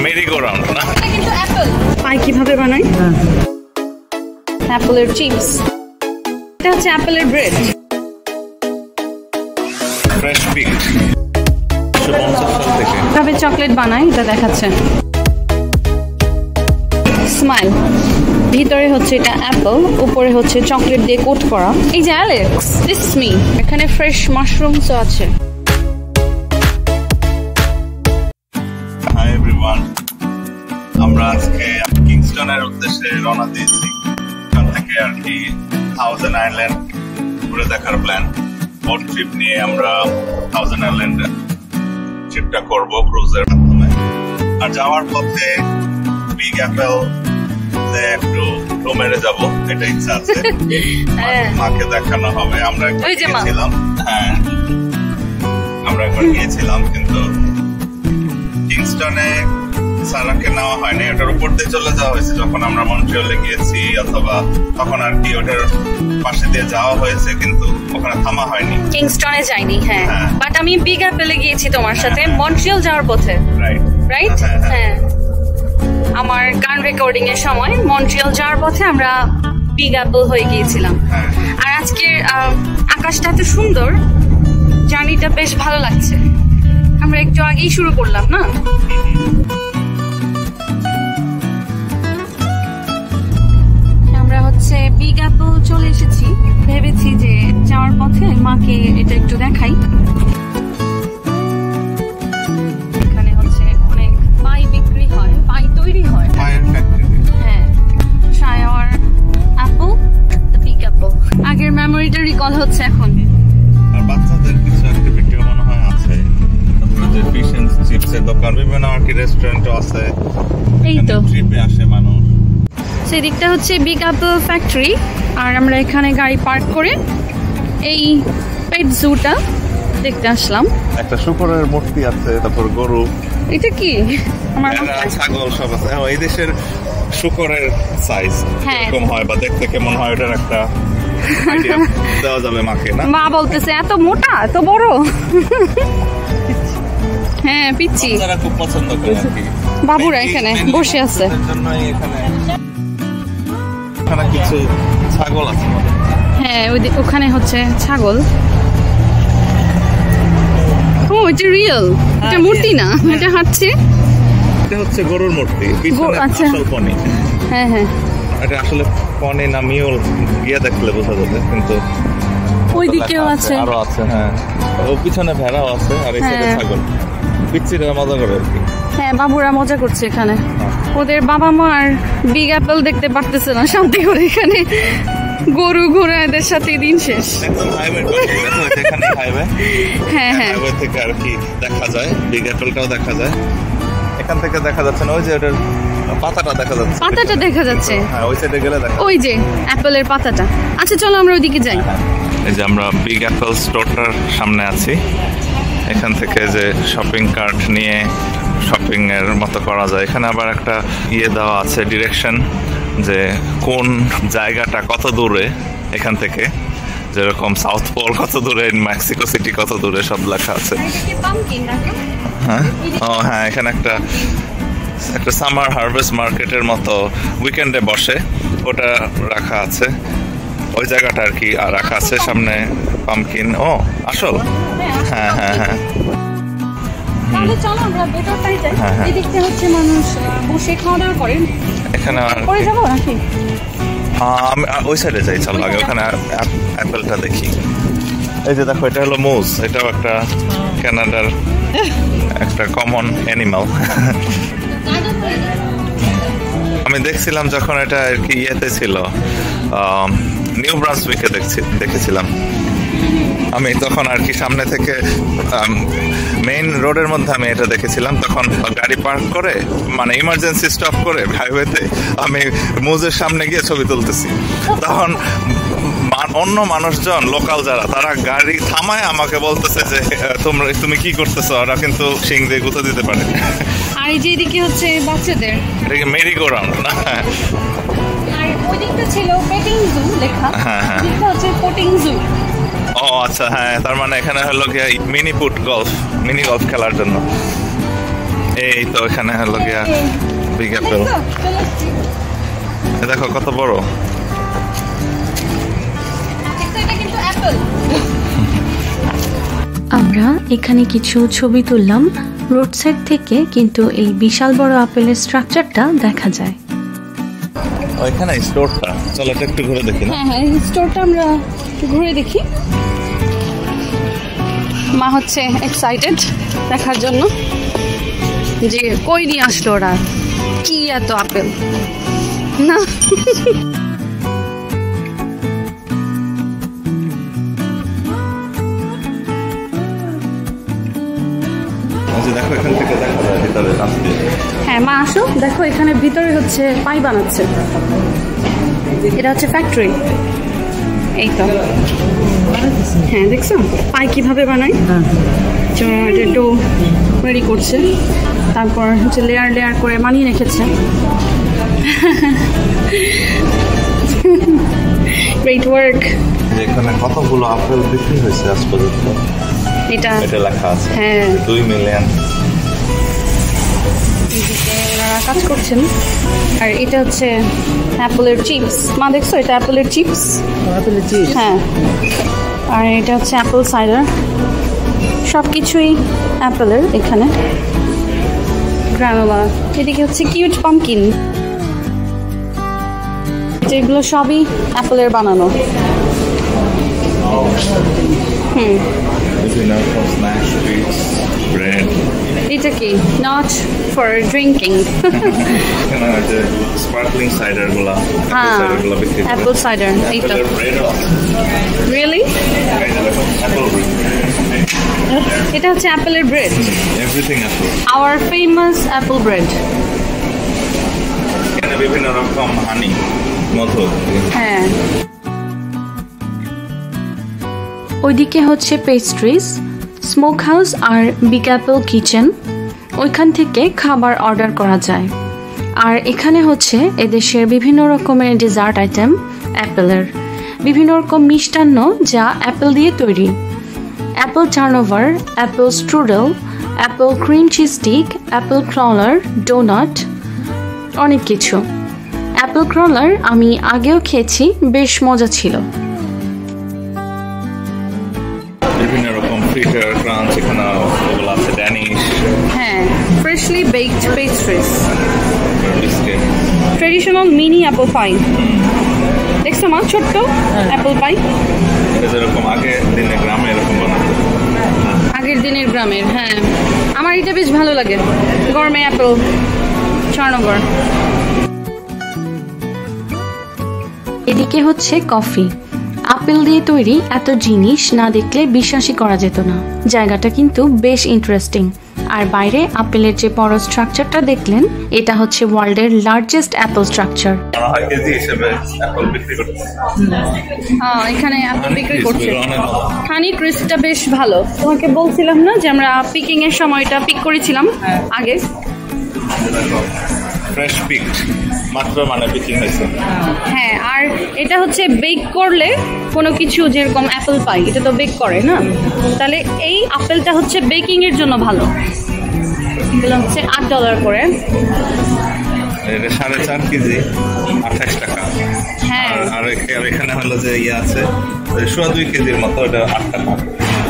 মেরি-গো-রাউন্ড না, এটা কিন্তু অ্যাপল পাই কিভাবে বানাই? অ্যাপলের চিপস, এটা হচ্ছে অ্যাপলের ব্রেড, ফ্রেশ পিকড 150 সাল থেকে কিভাবে চকলেট বানাই এটা দেখাচ্ছে। স্মাইল, ভিতরে হচ্ছে এটা অ্যাপল, উপরে হচ্ছে চকলেট দিয়ে কোট করা। এই যে অ্যালেক্স, দিস ইজ মি। এখানে ফ্রেশ মাশরুমসও আছে। হাই এভরিওয়ান, আমরা আজকে কিংস্টনের উদ্দেশ্যে রওনা দিয়েছি। এখান থেকে আর কি থাউজেন্ড আইল্যান্ড ঘুরে দেখার প্ল্যান। বোট ট্রিপ নিয়ে আমরা থাউজেন্ড আইল্যান্ড ট্রিপটা করব ক্রুজের মাধ্যমে। আর যাওয়ার পথে বিগ অ্যাপেল একটু টো মেরে যাবো, এটা ইচ্ছা আছে। মাকে দেখানো হবে। আমরা গিয়েছিলাম, হ্যাঁ আমরা একবার গিয়েছিলাম, কিন্তু কিংস্টনে সারাকে নেওয়া হয়নি। ওটার উপর দিয়ে চলে যাওয়া হয়েছে যখন আমরা মন্ট্রিয়লে গিয়েছি, অথবা তখন আর কি ওটার পাশে দিয়ে যাওয়া হয়েছে, কিন্তু ওখানে থামা হয়নি। কিংস্টনে যাইনি, হ্যাঁ, বাট আমি বিগ অ্যাপেলে গিয়েছি তোমার সাথে মন্ট্রিয়ল যাওয়ার পথে। রাইট, হ্যাঁ, আমার গান রেকর্ডিং এর সময় মন্ট্রিয়ল যাওয়ার পথে আমরা বিগ অ্যাপল হয়ে গিয়েছিলাম। আর আজকের আকাশটা এত সুন্দর, জার্নিটা বেশ ভালো লাগছে। আমরা একটু আগেই শুরু করলাম না? আমরা হচ্ছে বিগ অ্যাপল চলে এসেছি। ভেবেছি যে যাওয়ার পথে মাকে এটা একটু দেখাই। এখানে হচ্ছে অনেক পাই বিক্রি হয়, পাই তৈরি হয়। হ্যাঁ, share Apple, the big Apple. আগের মেমোরিটা রিকল হচ্ছে এখন। আর বাচ্চাদের কিছু অ্যাক্টিভিটি মনে হয় আছে। তারপরে ফিশ এন্ড চিপসের দোকান, বিভিন্ন আর কি রেস্টুরেন্টও আছে। এই তো ট্রিপে আসে মানুষ। সেদিকটা হচ্ছে বিগ অ্যাপল ফ্যাক্টরি। আর আমরা এখানে গাড়ি পার্ক করে এই পেট জুটা দেখতে আসলাম। একটা শুকরের মূর্তি আছে, তারপর গরু, এটা কি আমার ছাগল সব আছে। এই দেশের শুকরের সাইজ এরকম হয় বা দেখতে কেমন হয়, ওটার একটা আইডিয়া দেওয়া যাবে মাকে, না? মা বলতেছে এত মোটা, এত বড়। হ্যাঁ, পিচ্চি, যারা খুব পছন্দ করে আর কি। বাবুরা এখানে বসে আছে। এখানে কিছু ছাগল আছে। হ্যাঁ, ওখানে হচ্ছে ছাগল। ও, এটা রিয়েল, এটা মূর্তি না, এটা হাঁটছে। এটা হচ্ছে গরুর মূর্তি, পিছনে আসল পনি। হ্যাঁ হ্যাঁ, এটা আসলে পনি না মিউল, গিয়ে দেখলে বোঝা যাবে। কিন্তু ওইদিকেও আছে, আরো আছে। হ্যাঁ, ও পিছনে ভেড়াও আছে, আর এই সাইডে ছাগল। পিচ্চিরা মজা করে আর কি। হ্যাঁ, বাবুরা মজা করছে এখানে। ওদের বাবা মা আর বিগ অ্যাপল দেখতে পারতেছে না শান্তি করে। এখানে গরু ঘোড়া এদের সাথে দিন শেষ। একদম হাইওয়ে, হ্যাঁ হ্যাঁ, হাইওয়ে থেকে আর কি দেখা যায়, বিগ অ্যাপলটাও দেখা যায়। এখান থেকে দেখা যাচ্ছে না, ওই যে ওটার পাতাটা দেখা যাচ্ছে। পাতাটা দেখা যাচ্ছে, হ্যাঁ, ওই সাইডে গেলে দেখা, ওই যে অ্যাপলের পাতাটা। আচ্ছা চলো আমরা ওইদিকে যাই। এই যে আমরা বিগ অ্যাপল স্টোরটার সামনে আছি। এখান থেকে যে শপিং কার্ট নিয়ে শপিং এর মতো করা যায়। এখানে আবার একটা দেওয়া আছে, ডিরেকশন, যে কোন জায়গাটা কত দূরে এখান থেকে, যেরকম সাউথ পোল কত দূরে, মেক্সিকো সিটি কত দূরে, সব লেখা আছে। হ্যাঁ, ও হ্যাঁ, এখানে একটা সামার হারভেস্ট মার্কেটের মতো উইকেন্ডে বসে, ওটা রাখা আছে। ওই জায়গাটা আর কি রাখা আছে। সামনে পামকিন। ও আসল, হ্যাঁ হ্যাঁ হ্যাঁ। এখানে ওই সাইডে যাই, চলো আগে ওখানে অ্যাপেলটা দেখি। এই যে দেখো, এটা হলো মুজ। এটাও একটা কানাডার একটা কমন অ্যানিমাল। আমি দেখছিলাম যখন এটা আর কি ইয়েতে ছিল, নিউ ব্রান্সউইকে দেখেছিলাম আমি, তখন আর কি সামনে থেকে মেইন রোডের মধ্যে আমি এটা দেখেছিলাম। তখন গাড়ি পার্ক করে, মানে ইমার্জেন্সি স্টপ করে হাইওয়েতে আমি মুজের সামনে গিয়ে ছবি তুলতেছি। তখন অন্য মানুষজন, লোকাল যারা, তারা গাড়ি থামায় আমাকে বলতেছে যে তুমি কি করতেছো, ওরা কিন্তু শিং দিয়ে গুঁতো দিতে পারে। আর এই যে এদিকে হচ্ছে বাচ্চাদের, এটাকে মেরি-গো-রাউন্ড না? আর ওই দিকটা ছিল পেটিং জু লেখা। হ্যাঁ হ্যাঁ, এটা হচ্ছে পোটিং জু। ও আচ্ছা, হ্যাঁ, তার মানে এখানে হলো কি মিনি গলফ খেলার জন্য। এই তো এখানে হলো গিয়া বিগ অ্যাপেল। দেখো কত বড়। আমরা এখানে কিছু ছবি তুললাম রোড সাইড থেকে, কিন্তু এই বিশাল বড় আপেলের স্ট্রাকচারটা দেখা যায়। ওইখানে স্টোরটা, চলো একটু ঘুরে দেখি না? হ্যাঁ, স্টোরটা আমরা একটু ঘুরে দেখি। মা হচ্ছে এক্সাইটেড দেখার জন্য যে কই নিয়ে আসলো ওরা, কি এত আপেল না। দেখো এখান থেকে দেখা যায় ভিতরে আসতে। হ্যাঁ মা আসো, দেখো এখানে ভিতরে হচ্ছে পাই বানাচ্ছে। এটা হচ্ছে ফ্যাক্টরি। এই তো হ্যাঁ, দেখছো পাই কিভাবে বানায়? এটা ডো রেডি করছে, তারপর হচ্ছে লেয়ার লেয়ার করে বানিয়ে রেখেছে। Great work. এখানে কতগুলো আপেল বিক্রি হয়েছে আজ পর্যন্ত? এটা লেখা আছে, হ্যাঁ 2 মিলিয়ন। ওনারা কাজ করছেন। আর এটা হচ্ছে অ্যাপেলের চিপস। মা দেখছো এটা অ্যাপেলের চিপস? হ্যাঁ। আর এটা হচ্ছে অ্যাপেল সাইডার। সব কিছুই অ্যাপেলের এখানে। গ্রানোলা। এদিকে হচ্ছে কিউট পামকিন। যেগুলো সবই অ্যাপেলের বানানো। এটা কি? Not for drinking. Sparkling cider গুলা, হ্যাঁ অ্যাপল সাইডার। এইটা রিয়েলি? এটা হচ্ছে অ্যাপেলের bread. Everything apple. Our famous apple bread. এখানে বিভিন্ন রকম হানি, মধু। হ্যাঁ। ওইদিকে হচ্ছে পেস্ট্রিজ, স্মোক হাউস আর বিগ অ্যাপল কিচেন। ওইখান থেকে খাবার অর্ডার করা যায়। আর এখানে হচ্ছে এদেশের বিভিন্ন রকমের ডেজার্ট আইটেম অ্যাপেলের, বিভিন্ন রকম মিষ্টান্ন যা অ্যাপেল দিয়ে তৈরি। Apple turnover, apple strudel, apple cream cheese stick, apple cruller, donut, অনেক কিছু। অ্যাপল ক্রলার আমি আগেও খেয়েছি, বেশ মজা ছিল। বিভিন্ন রকম ফ্রিটার, ক্রাঞ্চ, এখানে এগুলো আছে ড্যানিশ। হ্যাঁ, freshly baked pastries. Biscuit. Traditional mini Apple পাই। দেখছো মা, ছোট্ট অ্যাপল পাই। যেরকম আগের দিনে গ্রামে এরকম বানাতো। আগের দিনের গ্রামের, হ্যাঁ। আমার এটা বেশ ভালো লাগে, গরমে অ্যাপল টার্নওভার। এদিকে হচ্ছে কফি। আপেল দিয়ে তৈরি এত জিনিস না দেখলে বিশ্বাসই করা যেত না। জায়গাটা কিন্তু বেশ ইন্টারেস্টিং। আর বাইরে আপেলের যে বড় স্ট্রাকচারটা দেখলেন, এটা হচ্ছে ওয়ার্ল্ডের লার্জেস্ট অ্যাপল স্ট্রাকচার। কেজি হিসেবে অ্যাপল বিক্রি করতেছে। হ্যাঁ, এখানে অ্যাপল বিক্রি করছে। হানি ক্রিস্পটা বেশ ভালো। তোমাকে বলছিলাম না যে আমরা পিকিং এর সময়টা পিক করেছিলাম আগে। ফ্রেশ পিকড, মাত্র মানে পিকিং হয়েছে। হ্যাঁ, আর এটা হচ্ছে বেক করলে কোনো কিছু, যেরকম অ্যাপল পাই এটা তো বেক করে না, তাহলে এই আপেলটা হচ্ছে বেকিং এর জন্য ভালো। এগুলো হচ্ছে $8 করে। এটা 4.5 কেজি 28 টাকা। হ্যাঁ, আর এখানে হলো যে ইয়ে আছে 2.5 কেজির মতো, এটা 8 টাকা।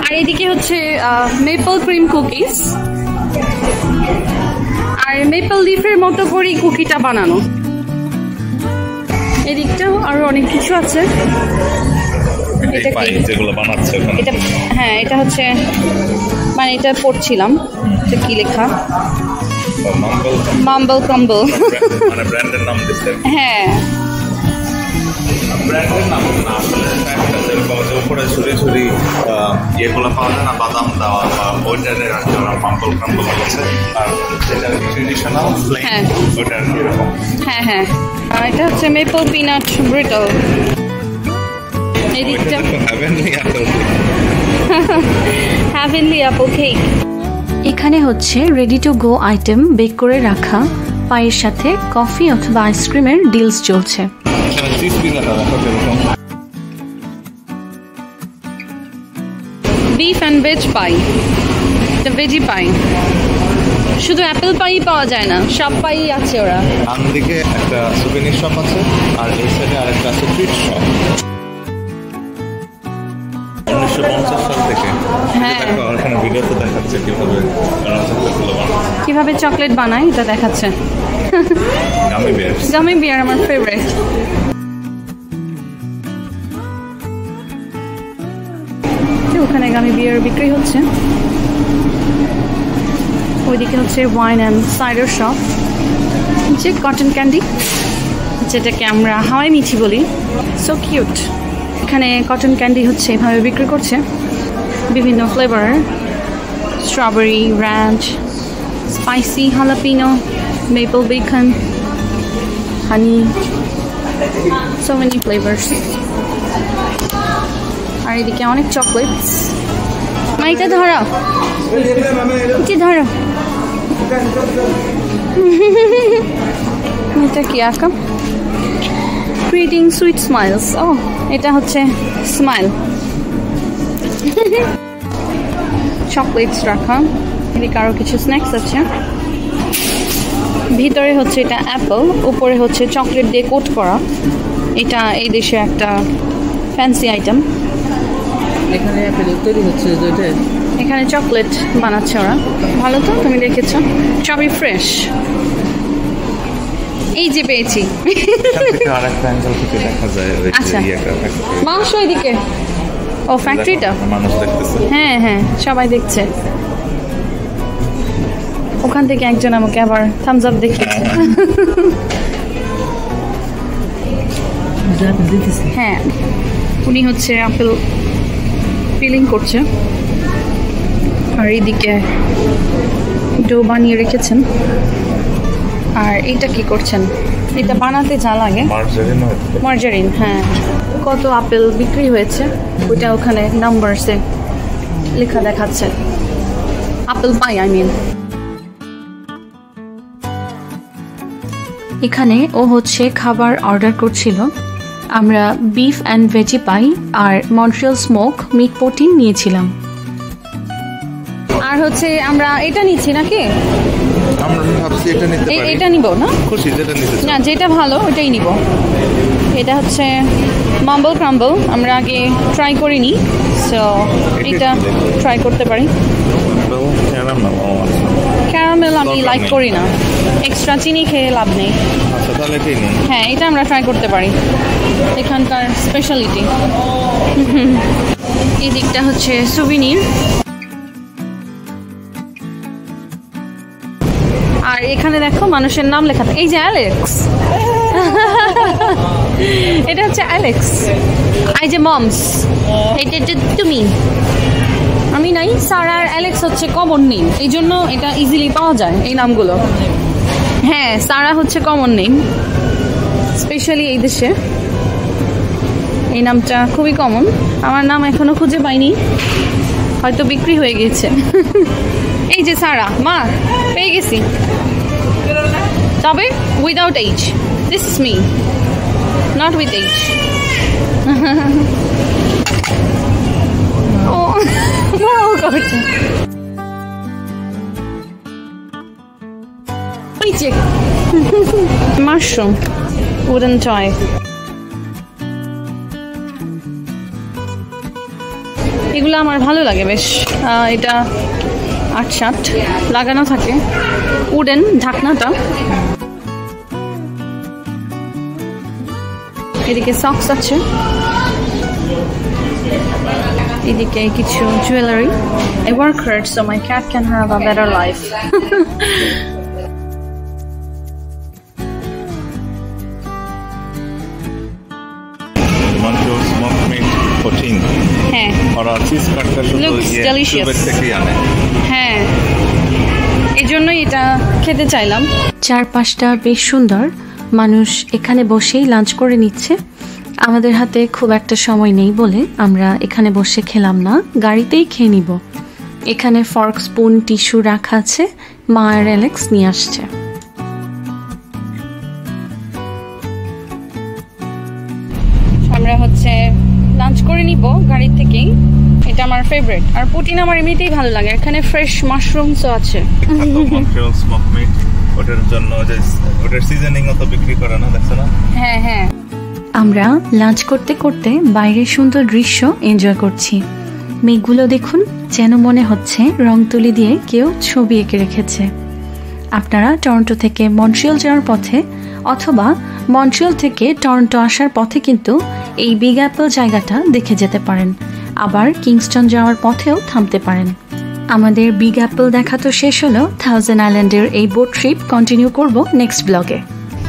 আর এদিকে হচ্ছে মেপল ক্রিম কুকিজ। আর মেপল লিফের মতো করে কুকিটা বানানো। এদিকটাও আরো অনেক কিছু আছে। এটা কি? যেগুলো বানাচ্ছে ওখানে। এটা হ্যাঁ, এটা হচ্ছে মানে এটা পড়ছিলাম, এটা কি লেখা? মাম্বল কাম্বল। মানে ব্র্যান্ডের নাম দিচ্ছে। হ্যাঁ, ব্র্যান্ডের নাম না, আসলে যেরকম উপরে ছুরি ছুরি ইয়েগুলো পাওয়া যায় না, বাদাম দেওয়া বা ওইটার মাম্বল কাম্বল আছে। আর যেটা ট্রেডিশনাল হ্যাঁ ওইটা এরকম। হ্যাঁ হ্যাঁ, আর এটা হচ্ছে মেপল পিনাট ব্রিটল। এদিকটা হ্যাভেনলি অ্যাপল কেক। এখানে হচ্ছে ready to go item bake করে রাখা পায়ের সাথে কফি অথবা আইসক্রিমের ডিলস চলছে। বিফ অ্যান্ড ভেজ পাই, এটা ভেজি পাই। শুধু অ্যাপেল পাই পাওয়া যায় না, সব পাই আছে ওরা। ডান দিকে একটা সুভেনির শপ আছে, আর এই সাইডে আরেকটা আছে ট্রিট শপ। 1950 সাল থেকে। হ্যাঁ, ওখানে ভিডিওতে দেখাচ্ছে কিভাবে চকলেট বানায়, এটা দেখাচ্ছে। গামি বিয়ার আমার ফেভারিট। ওখানে গামি বিয়ার বিক্রি হচ্ছে, ওইদিকে হচ্ছে ওয়াইন অ্যান্ড সাইডার শপ, যে কটন ক্যান্ডি, যেটাকে আমরা হাওয়াই মিঠি বলি। So cute. এখানে কটন ক্যান্ডি হচ্ছে এভাবে বিক্রি করছে, বিভিন্ন ফ্লেভারের, strawberry, ranch, spicy, jalapeno, maple bacon, honey, so many flavours. আর এদিকে অনেক চকলেটস। মাইটা ধরো, ধরো। এটা কি আঁকা? Creating sweet smiles. ও, এটা হচ্ছে স্মাইল। চকলেটস রাখা, এদিকে আরো কিছু স্ন্যাক্স আছে। ভিতরে হচ্ছে এটা অ্যাপল, উপরে হচ্ছে চকলেট দিয়ে কোট করা। এটা এই দেশে একটা ফ্যান্সি আইটেম। এখানে অ্যাপেল তৈরি হচ্ছে, এখানে চকলেট বানাচ্ছে ওরা। ভালো তো, তুমি দেখেছো, সবই ফ্রেশ। এই যে পেয়েছি। আচ্ছা, মাংস ওইদিকে। ও, ফ্যাক্টরিটা। হ্যাঁ হ্যাঁ, সবাই দেখছে। ওখান থেকে একজন আমাকে আবার থামস আপ দেখিয়েছে। হ্যাঁ, উনি হচ্ছে আপেল পিলিং করছে, আর এইদিকে ডো বানিয়ে রেখেছেন। আর এটা কি করছেন? এটা বানাতে যা লাগে মার্জারিন। হ্যাঁ, কত আপেল বিক্রি হয়েছে ওইটা ওখানে নাম্বারসে লেখা দেখাচ্ছে। Apple pie, I mean. এখানে ও হচ্ছে খাবার অর্ডার করছিল। আমরা বিফ অ্যান্ড ভেজি পাই আর মন্ট্রিয়াল স্মোক মিট প্রোটিন নিয়েছিলাম। আর হচ্ছে আমরা এটা নিচ্ছি নাকি? এটা নিব না, না যেটা ভালো ওটাই নিব। এটা হচ্ছে মাম্বল ক্রাম্বল, আমরা আগে ট্রাই করিনি, সো এটা ট্রাই করতে পারি। ক্যারামেল আমি লাইক করি না, এক্সট্রা চিনি খেয়ে লাভ নেই। হ্যাঁ, এটা আমরা ট্রাই করতে পারি, এখানকার স্পেশালিটি। এই দিকটা হচ্ছে সুভিনির। আর এখানে দেখো মানুষের নাম লেখা থাকে। এই যে অ্যালেক্স, এটা হচ্ছে অ্যালেক্স। এই যে মমস, এটা তুমি। আমি নাই। সারা আর অ্যালেক্স হচ্ছে কমন নেম, এই জন্য এটা ইজিলি পাওয়া যায় এই নামগুলো। হ্যাঁ, সারা হচ্ছে কমন নেম, স্পেশালি এই দেশে এই নামটা খুবই কমন। আমার নাম এখনো খুঁজে পাইনি, হয়তো বিক্রি হয়ে গেছে। এই যে সারা, মা পেয়ে গেছি, তবে without age. This is me, not with age. ও করছে মাশরুম উডেন টয়। এগুলো আমার ভালো লাগে বেশ। এটা ৮-৭ লাগানো থাকে, উডেন ঢাকনাটা। এদিকে সক্স আছে, এদিকে কিছু jewellery. I work hard so my cat can have a better life. হ্যাঁ, looks delicious. হ্যাঁ, এই জন্যই এটা খেতে চাইলাম। চারপাশটা বেশ সুন্দর, মানুষ এখানে বসেই লাঞ্চ করে নিচ্ছে। আমাদের হাতে খুব একটা সময় নেই বলে আমরা এখানে বসে খেলাম না, গাড়িতেই খেয়ে নিব। এখানে ফর্ক, স্পুন, টিস্যু রাখা আছে, মা আর অ্যালেক্স নিয়ে আসছে। আমরা হচ্ছে লাঞ্চ করে নিব গাড়ি থেকেই। এটা আমার ফেভারিট। আর পুটিন আমার এমনিতেই ভালো লাগে, এখানে ফ্রেশ মাশরুমসও আছে। মন্ট্রিয়াল স্মোক মিট, ওটার জন্য যে ওটার সিজনিং অত বিক্রি করে না, দেখছো না? হ্যাঁ হ্যাঁ। আমরা লাঞ্চ করতে করতে বাইরের সুন্দর দৃশ্য এনজয় করছি। মেঘগুলো দেখুন, যেন মনে হচ্ছে রং তুলি দিয়ে কেউ ছবি এঁকে রেখেছে। আপনারা টরন্টো থেকে মন্ট্রিয়াল যাওয়ার পথে অথবা মন্ট্রিয়াল থেকে টরন্টো আসার পথে কিন্তু এই বিগ অ্যাপল জায়গাটা দেখে যেতে পারেন। আবার কিংস্টন যাওয়ার পথেও থামতে পারেন। আমাদের বিগ অ্যাপল দেখা তো শেষ হলো, থাউজেন্ড আইল্যান্ডের এই বোট ট্রিপ কন্টিনিউ করব নেক্সট ব্লগে।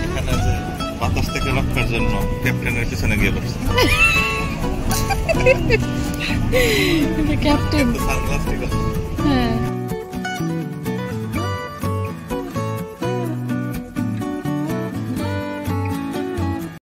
এখানে যে বাতাস থেকে রক্ষার জন্য ক্যাপ্টেনের পিছনে গিয়ে বসছে। ক্যাপ্টেন সানগ্লাস ঠিক আছে।